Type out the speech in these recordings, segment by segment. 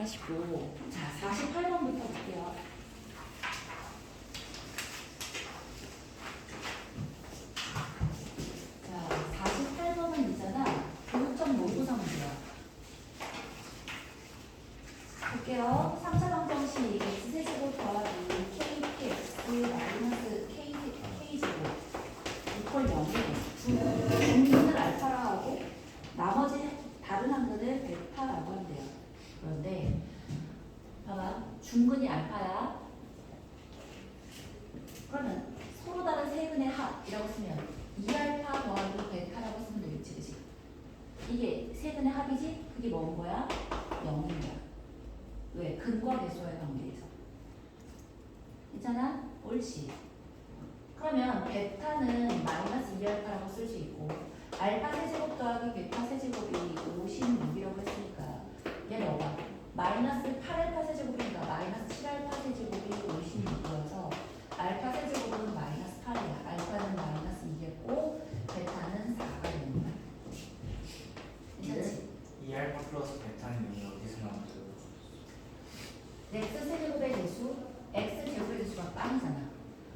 하시고. 자, 48번부터 볼게요. 자, 48번은 있잖아. 교육적 모의고사 문제야. 볼게요. 3차 방정식 x세제곱 더하기 kx 마이너스 k제곱 이퀄 0에 중근을 알파라 하고 나머지 다른 한근을 베타라고 한대요. 그런데 봐봐. 중근이 알파야. 그러면 서로 다른 세 근의 합이라고 쓰면 2알파 더하기 베타라고 쓰면 되겠지. 그치? 이게 세 근의 합이지? 그게 뭔 거야? 0인 거야. 왜? 근과 계수와의 관계에서. 있잖아? 옳지. 그러면 베타는 마이너스 2알파라고 쓸 수 있고 알파 세제곱 더하기 베타 세제곱이 56이라고 했으니까 얘 뭐가? 마이너스 8알파 세제곱이니까 마이너스 7알파 세제곱이 56이어서 알파 세제곱은 마이너스 8이야. 알파는 마이너스 2겠고 베타는 4가 되는 거야. 괜찮지? 2알파 플러스 베타는 여기 어디서 나왔어요? x 세제곱의 대수, x 제곱의 대수가 빵이잖아.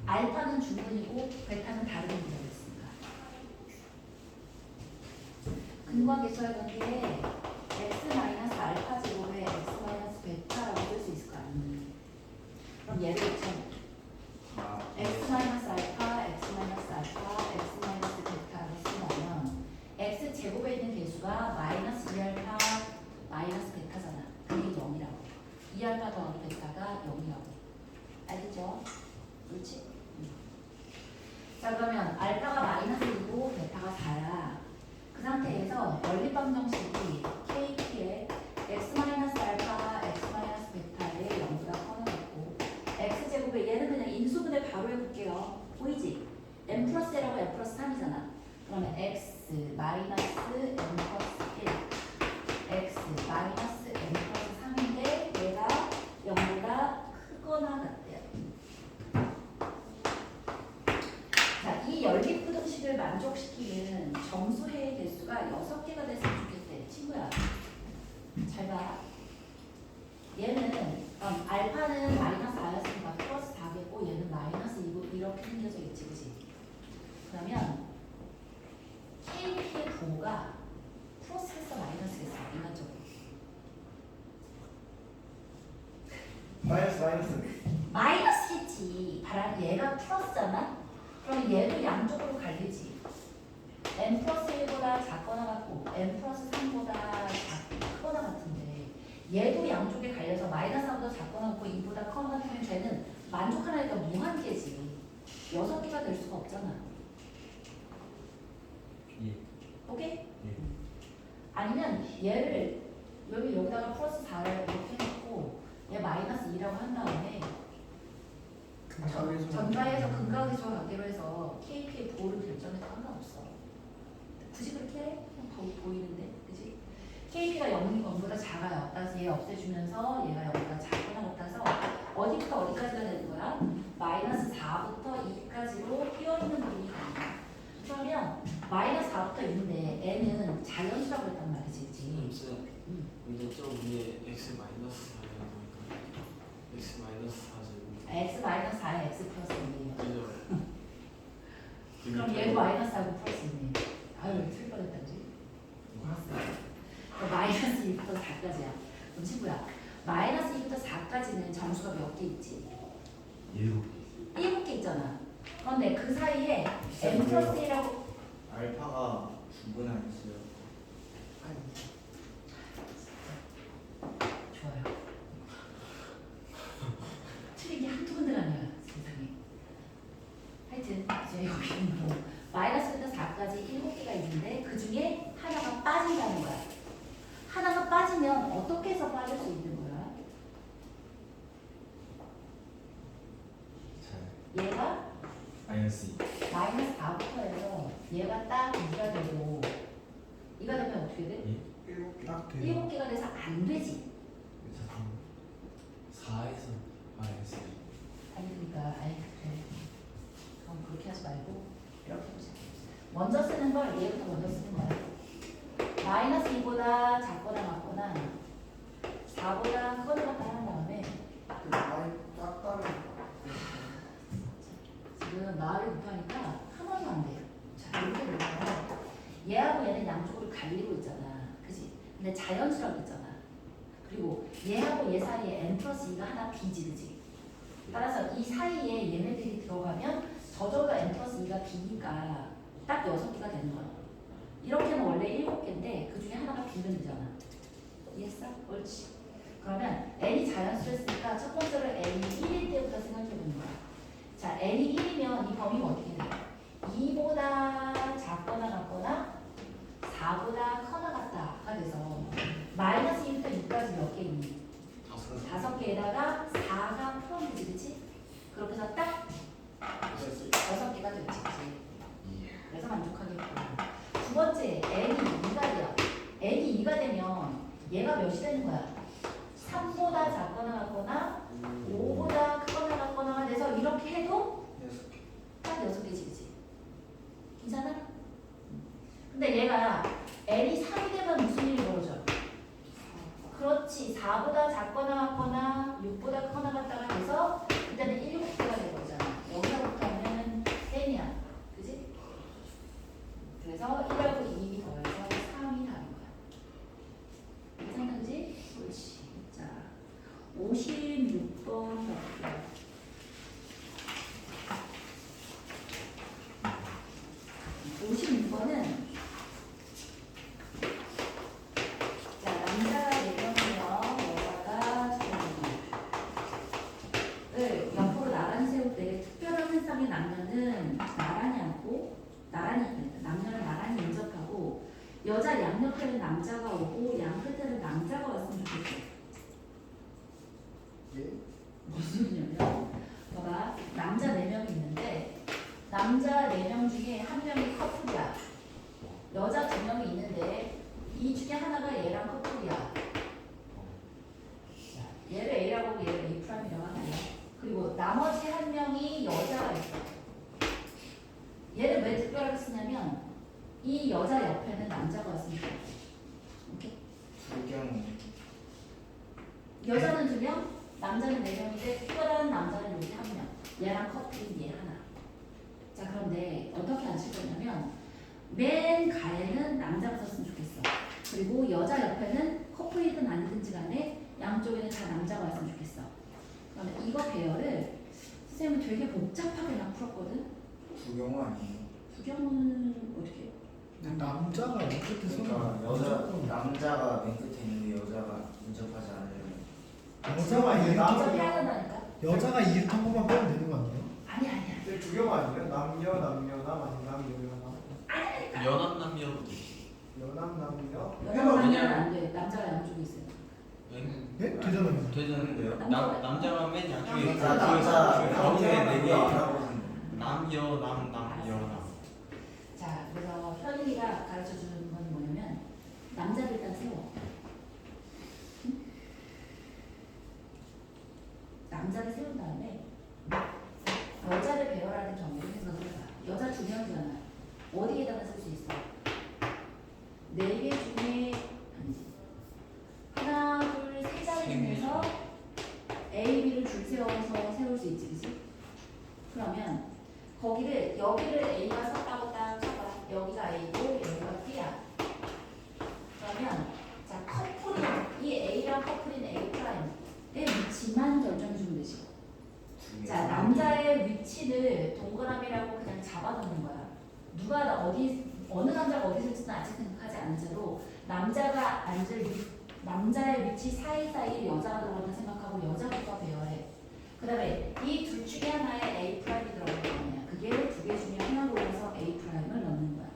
알파는 중근이고 베타는 다른 근이라고 했으니까. 근과 계수와의 관계에 x 마이너스 알파 제곱에 x 마이너스 베타라고 쓸 수 있을 거 아니니? 그럼 얘를 붙여놓고 x 마이너스 알파, x 마이너스 알파, x 마이너스 베타라고 쓰면 x 제곱에 있는 개수가 마이너스 2알파 마이너스 베타잖아. 그게 0이라고. 2알파 더하기 베타가 0이라고. 알겠죠? 그렇지? 자, 그러면 알파가 마이너스 2고 베타가 4야. 그 상태에서 연립방정식이 KP에 x 마이너스 알파, x 마이너스 베타의 0보다 커져있고 x 제곱에 얘는 그냥 인수분해 바로 해볼게요. 보이지? m 플러스 1하고 m 플러스 3이잖아. 그러면 x 마이너스 m 플러스 1 x 마이너스 m 플러스 3인데 얘가 0보다 크거나 같대요. 자, 이 연립부등식을 만족시키는 정수해의 개수가 6개가 됐으면 좋겠대. 친구야. 잘 봐. 얘는 알파는 마이너스 4였으니까 플러스 4겠고 얘는 마이너스 2고 이렇게 생겨져 있지. 그치? 그러면 KP의 부호가 플러스겠어 마이너스겠어? 인간적으로. 마이너스겠지. 바람 얘가 플러스잖아? 그럼 얘도 양쪽으로 갈리지. n 플러스 1보다 작거나 같고 n 플러스 3보다 크거나 같은데 얘도 양쪽에 갈려서 마이너스 4보다 작거나 같고 2보다 크거나 같으면 쟤는 만족하나니까 무한계지. 6개가 될 수가 없잖아. 예. 오케이? 예. 아니면 얘를 여기다가 플러스 4를 이렇게 해놓고 얘 마이너스 2라고 한 다음에 전가에서 근과 계수와 관계로 해서 KP의 부호를 결정해도 상관없어. 굳이 그렇게 해? 그냥 보이는데, 그치? KP가 0보다 작아요. 따라서 얘 없애주면서 얘가 0보다 작거나 같아서 어디부터 어디까지가 되는 거야? 마이너스 4부터 2까지로 끼어있는 부분이 됩니다. 그러면 마이너스 4부터 2인데 n은 자연수라고 했단 말이지, 그치? 근데 저 위에 x 마이너스 4야 보니까 x 마이너스 4제곱 x 마이너스 4에 x 플러스 1이에요. 그죠? 그럼 얘도 마이너스 4고 플러스 1이네. 아유, 틀 뻔했다지. 마이너스 2부터 4까지야. 그럼 친구야, 마이너스 2부터 4까지는 정수가 몇 개 있지? 7개 있잖아. 그런데 그 사이에 n 플러스 1하고 알파가 중근 아니었어요? 좋아요. 틀린 게 한두 군데 아니야, 세상에. 하여튼 이제 여기는 뭐 마이너스부터 4까지 7개가 있는데 그 중에 하나가 빠진다는 거야. 하나가 빠지면 어떻게 해서 빠질 수 있는 거야? 얘가 마이너스 2. 마이너스 4부터 해서 얘가 딱 2가 되고 2가 되면 어떻게 돼? 7개가 돼서 안 되지. 4에서 마이너스 아니 그러니까 그래. 그럼 그렇게 하지 말고 이렇게 보자. 먼저 쓰는 걸 얘부터 먼저 쓰는 거야. 마이너스 2보다 작거나 같거나 4보다 근데 자연수라고 했잖아. 그리고 얘하고 얘 사이에 n 플러스 2가 하나 b지, 그지? 따라서 이 사이에 얘네들이 들어가면 저절로 n 플러스 2가 b니까 딱 6개가 되는 거야. 이렇게는 원래 7개인데 그 중에 하나가 b는 되잖아. 이해했어? 옳지. 그러면 n이 자연수였으니까 첫 번째로 n이 1일 때부터 생각해보는 거야. 자, n이 1이면 이 범위가 어떻게 돼? 2보다 작거나 같거나 4보다 커나 같다가 돼서 마이너스 2부터 6까지 몇 개 있니? 5개에다가 4가 포함되지, 그치? 그렇게 해서 딱 6개가 되지, 그치? 그래서 만족하겠고. 두 번째, n이 2가 돼요. n이 2가 되면 얘가 몇이 되는 거야? 3보다 작거나 같거나 5보다 크거나 같거나가 돼서 이렇게 해도 딱 6개지, 그치? 괜찮아? 근데 얘가 n이 3이 되면 무슨 일이 벌어져? 그렇지. 4보다 작거나 같거나 6보다 크거나 같다가 돼서 일단은 7개가 된 거잖아. 여기서부터 하면은 n이야. 그지? 그래서 1하고 2이 더해서 3이 다른 거야. 괜찮아, 그지? 그렇지. 자, 56번 볼게요. 자, 남자가 4명이요, 여자가 2명을 옆으로 나란히 세울 때 특별한 현상의 남녀는 나란히 앉고 남녀는 나란히 인접하고 여자 양옆에는 남자가 오고 양 끝에는 남자가 왔으면 좋겠어. 예? 무슨 소리냐면 봐봐, 남자 4명이 있는데 남자 4명 중에 한 명이 커플이야. 여자 2명이 있는데 이 중에 하나가 얘랑 커플이야. 얘를 A라고 하고 얘를 A'이라고 하네요. 그리고 나머지 한 명이 여자가 있어. 얘를 왜 특별하게 쓰냐면 이 여자 옆에는 남자가 왔으니까. 오케이? 여자는 2명, 남자는 4명인데 특별한 남자는 여기 1명. 얘랑 커플인 얘 하나. 자, 그런데 어떻게 앉힐 거냐면 맨 가에는 남자가 썼으면 좋겠어. 그리고 여자 옆에는 커플이든 아니든지 간에 양쪽에는 다 남자가 왔으면 좋겠어. 그러면 이거 배열을 선생님은 되게 복잡하게 막 풀었거든. 부경호 아니에요? 부경은 어떻게? 남자가 맨 끝에 서는 그러니까 남자가 맨 끝에 있는데 여자가 인접하지 않으려면 여자가 이렇게 인접해야 된다니까. 여자가 이렇게 한 번만 빼면 되는 거 아니에요? 아니야. 두경 아니에요? 남녀 남녀남 아니 남녀남 연합 남녀도 여남 남녀 여자는 안 돼. 남자가 양쪽에 있어요. 네? 되잖아요. 되는데요. 남자- 남자만 맨 양쪽에 남자 가운데 네 개. 남여 남. 자, 그래서 현이가 가르쳐 주는 건 뭐냐면 남자를 일단 세워. 응? 남자를 세운 다음에 여자를 배열하는 경우를 생각을 해봐. 여자 2명이잖아. 어디에다가 쓸 수 있어? 4개 중에 아니지. 하나, 둘, 세 자리 중에서 A, B를 줄 세워서 세울 수 있지, 그치? 그러면 여기를 A가 썼다고 딱 쳐봐. 여기가 A고 여기가 B야. 그러면 자, 이 A랑 커플인 A 프라임의 위치만 결정해주면 되지. 자, 남자의 위치를 동그라미라고 그냥 잡아놓는 거야. 어느 남자가 어디 있을지는 아직 생각하지 않은 채로 남자의 위치 사이사이에 여자가 들어간다 생각하고 여자부터 배열해. 그 다음에 이 둘 중에 하나에 A 프라임이 들어갈 거 아니야. 그게 2개 중에 하나 골라서 A 프라임을 넣는 거야.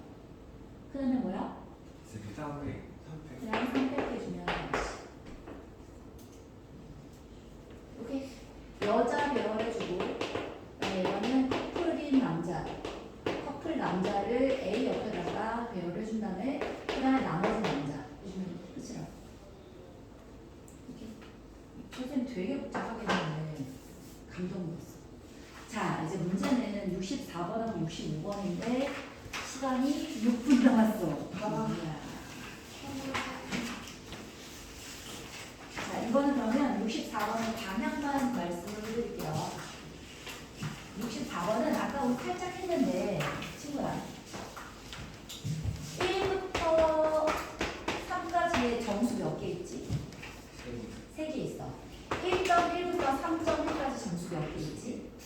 그 다음에 뭐야? 그냥 300 해주면 오케이. 여자 배열해주고 그다음에 이거는 커플 남자를 A 옆에다가 배열해준 다음에 그 다음에 나머지 남자 해주면 끝이라고. 이렇게. 선생님 되게 복잡하게 했는데 감동 먹었어. 자, 이제 문제는 64번하고 65번인데 시간이 6분 남았어. 자, 이거는 그러면 64번은 방향만 말씀을 드릴게요. 64번은 아까 우리 살짝 했는데 친구야 1부터 3까지의 정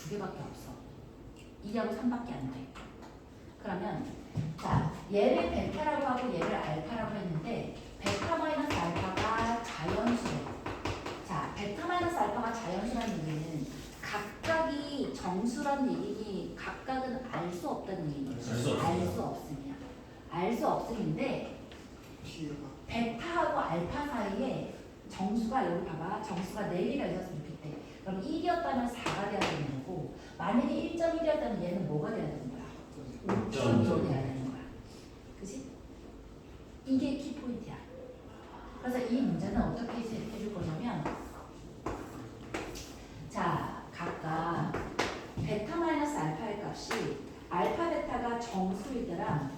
두 개밖에 없어. 2하고 3밖에 안 돼. 그러면 자 얘를 베타라고 하고 얘를 알파라고 했는데 베타 마이너스 알파가 자연수래. 자 베타 마이너스 알파가 자연수라는 얘기는 각각이 정수라는 얘기니 각각은 알 수 없다는 얘기니 알 수 없습니다. 알 수 없음인데 베타하고 알파 사이에 정수가 여기 봐봐. 정수가 4개가 있었으면 좋겠대. 그럼 1이었다면 4가 돼야 되는 거고 만약에 1.1이었다면 얘는 뭐가 돼야 되는 거야? 5.2로 돼야 되는 거야. 그치? 이게 키포인트야. 그래서 이 문제는 어떻게 해줄 거냐면 자 각각 베타 마이너스 알파의 값이 알파 베타가 정수일 때랑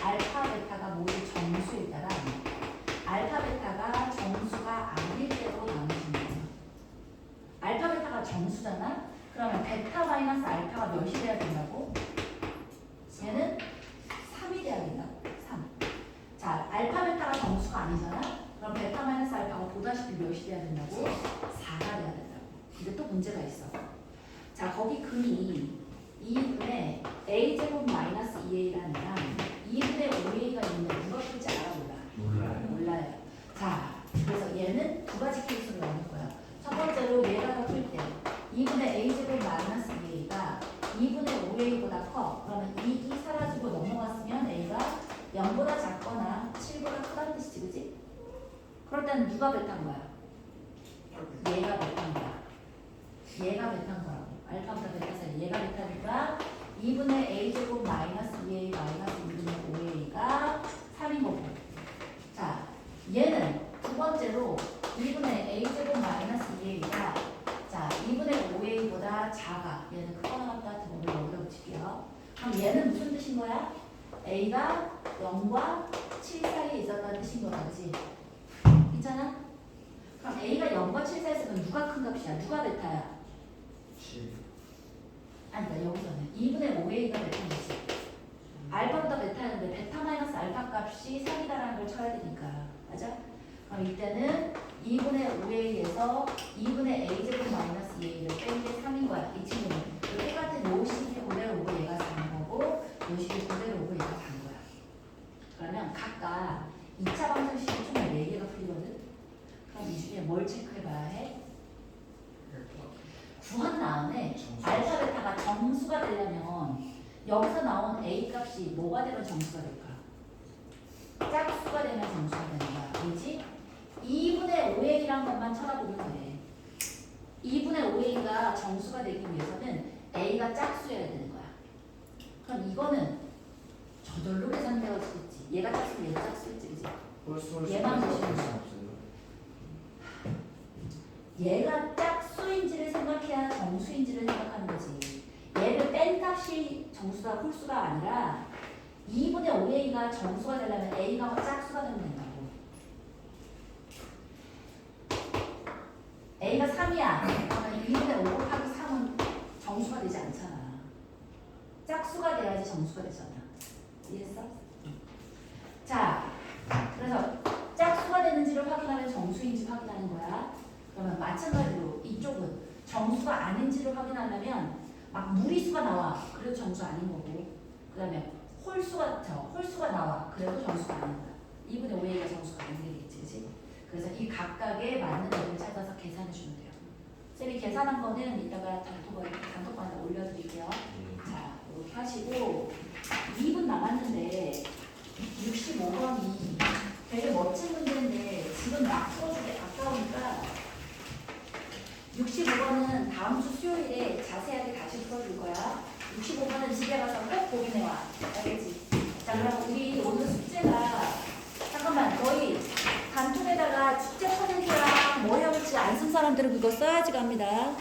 알파 베타가 모두 정수일 때랑 알파 베타가 정수가 아닐 때로 나눠지는 거예요. 알파 베타가 정수잖아? 그러면 베타 마이너스 알파가 몇이 돼야 된다고? 얘는 3이 돼야 된다고. 3. 자, 알파 베타가 정수가 아니잖아? 그럼 베타 마이너스 알파가 보다시피 몇이 돼야 된다고? 4가 돼야 된다고. 근데 또 문제가 있어. 자, 거기 근이 2분의 a제곱 마이너스 2a라는 애랑 2분의 5a가 있는데 누가 풀지 알아 몰라? 몰라요. 자, 그래서 얘는 두 가지 케이스로 나올 거야. 첫 번째로 얘가 풀 때 2분의 a제곱 마이너스 2a가 2분의 5a보다 커. 그러면 2이 사라지고 넘어갔으면 a가 0보다 작거나 7보다 크다는 뜻이지, 그지? 그럴 때는 누가 베타인 거야? 얘가 베타인 거야. 얘가 베타인 거라고. 알파보다 베타 사이 얘가 베타니까 2분의 a제곱 마이너스 2a 마이너스 2분의 5a가 3인 거고. 자, 얘는 두 번째로 2분의 a제곱 마이너스 2a가 자 2분의 5a보다 작아. 얘는 크거나 같다 같은 거를 여기다 붙일게요. 그럼 얘는 무슨 뜻인 거야? a가 0과 7 사이에 있었다는 뜻인 거다, 그치? 있잖아? 그럼 a가 0과 7 사이에 있으면 누가 큰 값이야? 누가 베타야? 7. 아니다, 여기서는 2분의 5a가 베타인 거지. 알파보다 베타였는데 베타 마이너스 알파 값이 3이다라는 걸 쳐야 되니까. 맞아? 그럼 이때는 2분의 5a에서 2분의 a제곱 마이너스 2a를 뺀 게 3인 거야. 이 친구는. 똑같은 요 식이 그대로 오고 얘가 4인 거고 요 식이 그대로 오고 얘가 4인 거야. 그러면 각각 2차 방정식이 총 4개가 풀리거든? 그럼 이 중에 뭘 체크해 봐야 해? 구한 다음에 알파 베타가 정수가 되려면 여기서 나온 a 값이 뭐가 되면 정수가 될까? 짝수가 되면 정수가 되는 거야. 그렇지? 2분의 5a란 것만 쳐다보면 돼. 2분의 5a가 정수가 되기 위해서는 a가 짝수여야 되는 거야. 그럼 이거는 저절로 계산되어지겠지. 얘가 짝수, 얘가 짝수겠지, 그지? 얘만 보시면 없어요. 얘가 짝수인지를 생각해야 정수인지를 생각하는 거지. 얘를 뺀 값이 정수가 홀수가 아니라 2분의 5a가 정수가 되려면 a가 짝수가 되면 된다고. a가 3이야. 그러면 2분의 5 곱하기 3은 정수가 되지 않잖아. 짝수가 돼야지 정수가 되잖아. 이해했어? 자, 그래서 짝수가 되는지를 확인하면 정수인지 확인하는 거야. 그러면 마찬가지로 이쪽은 정수가 아닌지를 확인하려면 막 무리수가 나와. 그래도 정수 아닌 거고. 그 다음에 홀수가 나와. 그래도 정수가 아닌 거야. 2분의 5a가 정수가 아닌 게겠지, 그치? 그래서 이 각각에 맞는 애를 찾아서 계산해 주면 돼요. 쌤이 계산한 거는 이따가 단톡방에 올려드릴게요. 자, 이렇게 하시고 2분 남았는데 65번이 되게 멋진 문제인데 지금 막 풀어주기 아까우니까 65번은 다음 주 수요일에 자세하게 다시 풀어줄 거야. 65번은 집에 가서 꼭 고민해와. 알겠지? 자, 그럼 우리 오늘 숙제가 잠깐만 거의 단톡에다가 숙제 퍼센트랑 뭐 해볼지 안 쓴 사람들은 그거 써야지 갑니다.